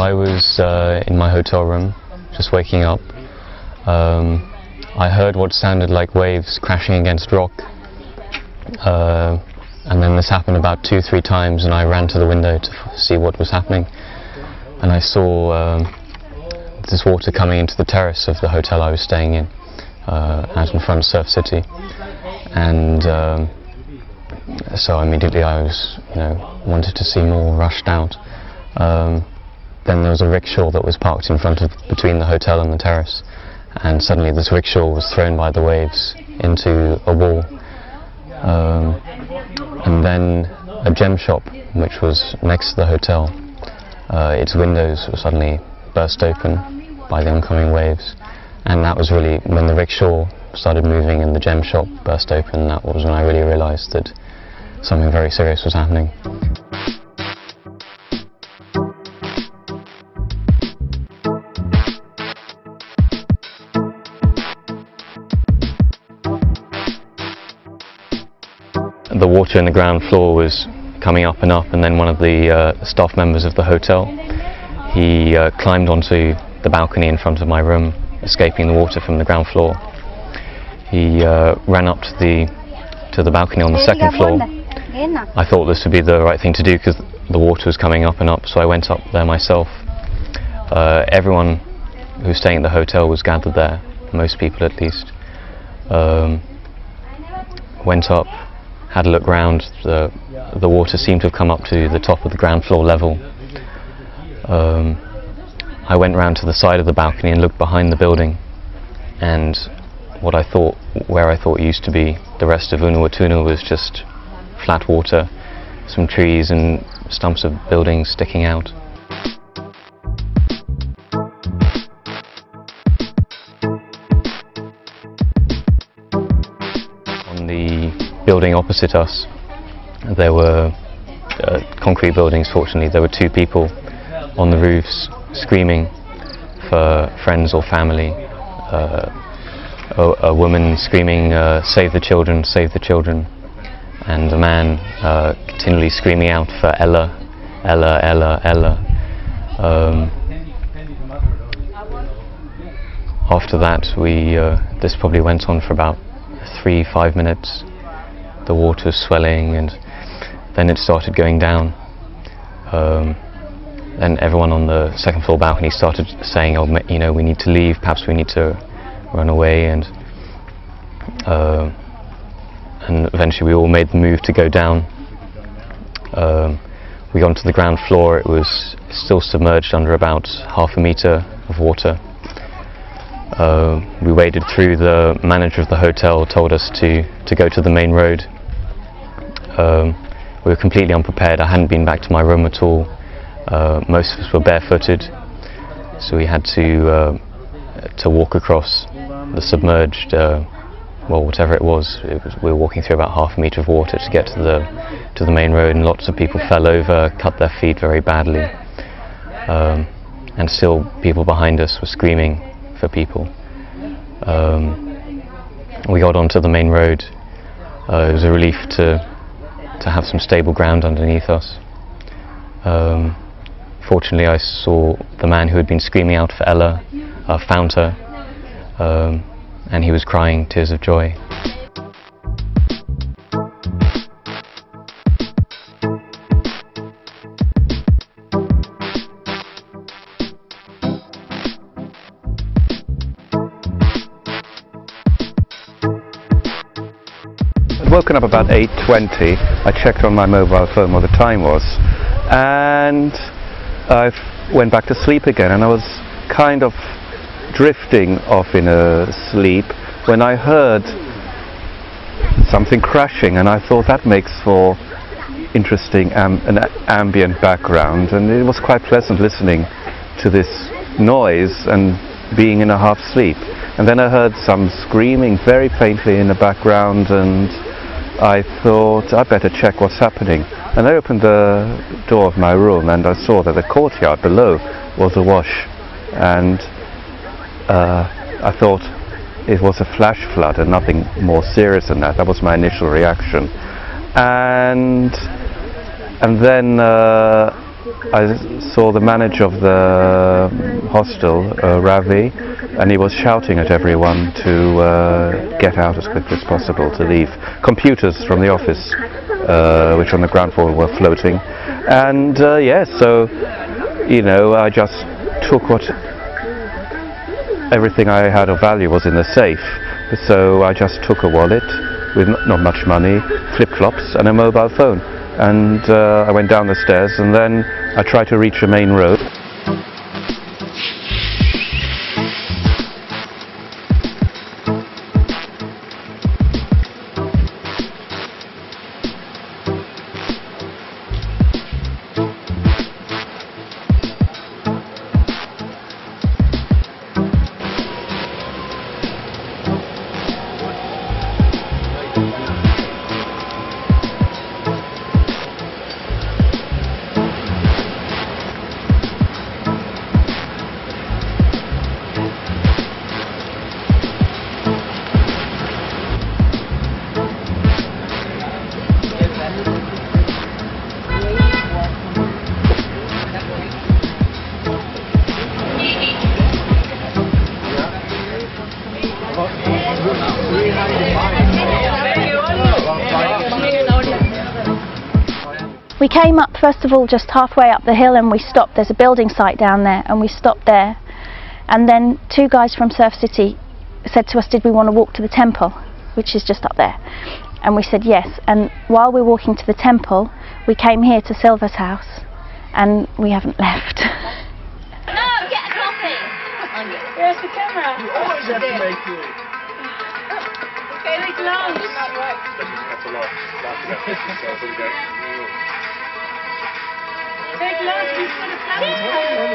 I was in my hotel room, just waking up. I heard what sounded like waves crashing against rock. And then this happened about 2-3 times, and I ran to the window to see what was happening. And I saw this water coming into the terrace of the hotel I was staying in, out in front of Surf City. And so immediately I was, wanted to see more, rushed out. Then there was a rickshaw that was parked between the hotel and the terrace, and suddenly this rickshaw was thrown by the waves into a wall. And then a gem shop, which was next to the hotel, its windows were suddenly burst open by the oncoming waves, and that was really when the rickshaw started moving and the gem shop burst open. That was when I really realised that something very serious was happening. The water in the ground floor was coming up, and then one of the staff members of the hotel, he climbed onto the balcony in front of my room, escaping the water from the ground floor. He ran up to the balcony on the second floor. I thought this would be the right thing to do because the water was coming up and up, so I went up there myself. Everyone who was staying at the hotel was gathered there, most people at least. Went up, had a look round. The water seemed to have come up to the top of the ground floor level. I went round to the side of the balcony and looked behind the building, and where I thought used to be the rest of Unawatuna was just flat water, some trees and stumps of buildings sticking out. On the building opposite us, there were concrete buildings. Fortunately, there were 2 people on the roofs screaming for friends or family. A woman screaming, "Save the children, save the children," and a man continually screaming out for Ella, Ella, Ella, Ella. After that, this probably went on for about 3-5 minutes. The water was swelling, and then it started going down. Then everyone on the second floor balcony started saying, "Oh, we need to leave. Perhaps we need to run away." And eventually we all made the move to go down. We got onto the ground floor. It was still submerged under about half a metre of water. We waded through. The manager of the hotel told us to go to the main road. We were completely unprepared. I hadn't been back to my room at all. Most of us were barefooted, so we had to walk across the submerged, whatever it was. We were walking through about half a metre of water to get to the main road, and lots of people fell over, cut their feet very badly, and still people behind us were screaming for people. We got onto the main road. It was a relief to have some stable ground underneath us. Fortunately, I saw the man who had been screaming out for Ella, found her, and he was crying tears of joy. I'd woken up about 8:20. I checked on my mobile phone what the time was, and I went back to sleep again, and I was kind of drifting off in a sleep when I heard something crashing, and I thought that makes for interesting an ambient background, and it was quite pleasant listening to this noise and being in a half sleep. And then I heard some screaming very faintly in the background, and I thought I'd better check what's happening. And I opened the door of my room, and I saw that the courtyard below was awash, and I thought it was a flash flood and nothing more serious than that. That was my initial reaction. And then I saw the manager of the hostel, Ravi, and he was shouting at everyone to get out as quickly as possible, to leave. Computers from the office, which on the ground floor were floating. And yes, so, you know, I just took everything I had of value was in the safe. So I just took a wallet with not much money, flip-flops and a mobile phone. And I went down the stairs and then I tried to reach a main road. We came up, first of all, just halfway up the hill and we stopped. There's a building site down there and we stopped there. And then two guys from Surf City said to us, did we want to walk to the temple, which is just up there? And we said yes. And while we're walking to the temple, we came here to Silver's house and we haven't left. No, get a coffee! Where's the camera? You always have to make it. Okay, let's lunch. That's a lot. Take lunch, we've got a plan.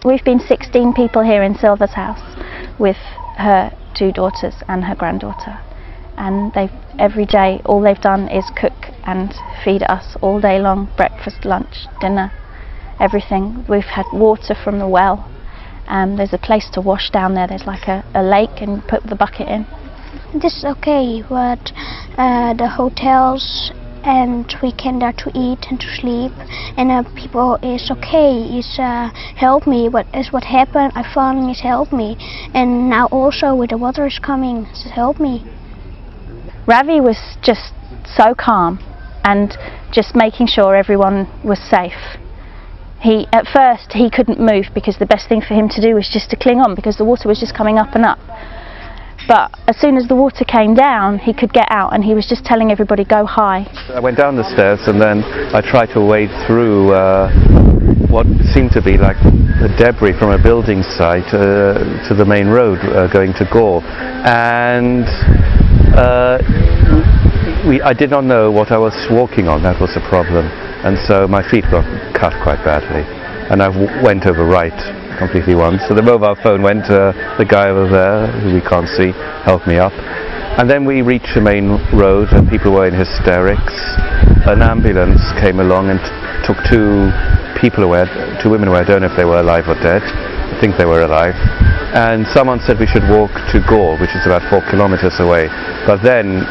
We've been 16 people here in Silver's house with her two daughters and her granddaughter, and every day all they've done is cook and feed us all day long, breakfast, lunch, dinner, everything. We've had water from the well, and there's a place to wash down there. There's like a lake and you put the bucket in. This is okay, but the hotels and we can there to eat and to sleep, and people is okay, is help me, but as what happened I found is help me, and now also with the water is coming, it's help me. Ravi was just so calm and just making sure everyone was safe. At first he couldn't move because the best thing for him to do was just to cling on because the water was just coming up and up. But as soon as the water came down, he could get out and he was just telling everybody, go high. I went down the stairs and then I tried to wade through what seemed to be like the debris from a building site to the main road going to Galle. And I did not know what I was walking on, that was the problem. And so my feet got cut quite badly. And I went over right completely once. So the mobile phone went to the guy over there, who we can't see, helped me up. And then we reached the main road and people were in hysterics. An ambulance came along and took two women away. I don't know if they were alive or dead. I think they were alive. And someone said we should walk to Galle, which is about 4 kilometers away. But then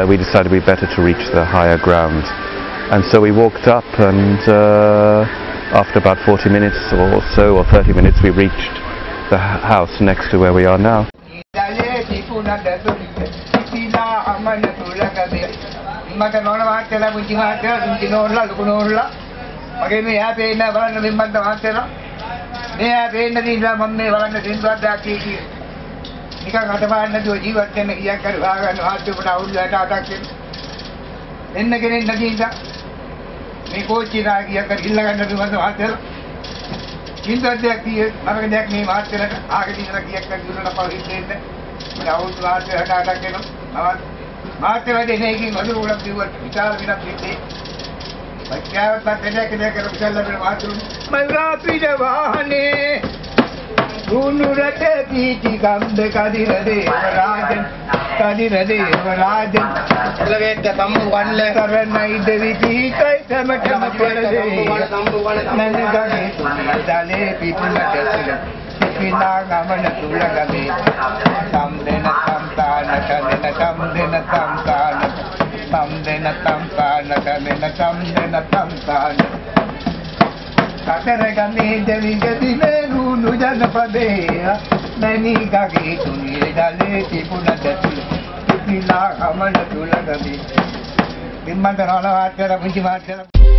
we decided it'd be better to reach the higher ground. And so we walked up, and after about 40 minutes or so, or 30 minutes, we reached the house next to where we are now. Unurate Piti Kamde Kadira Devarajan, Kadira Devarajan, Laveta Tamu one letter and night Deviti, Tamatama Pele, Nanigane, Dale, people at the Pina Gamana Tulagame, Tamdena Tamtana, Tamdena Tamdena Tamtana, Tamdena Tamtana, Tamdena Tamdena Tamtana. Kataragame Devigame Runu Janapadea, Nani Gagi Tuni, Dale, Tipunatatu, Pina Gamana Tulagame. In Mandara, Mujimata.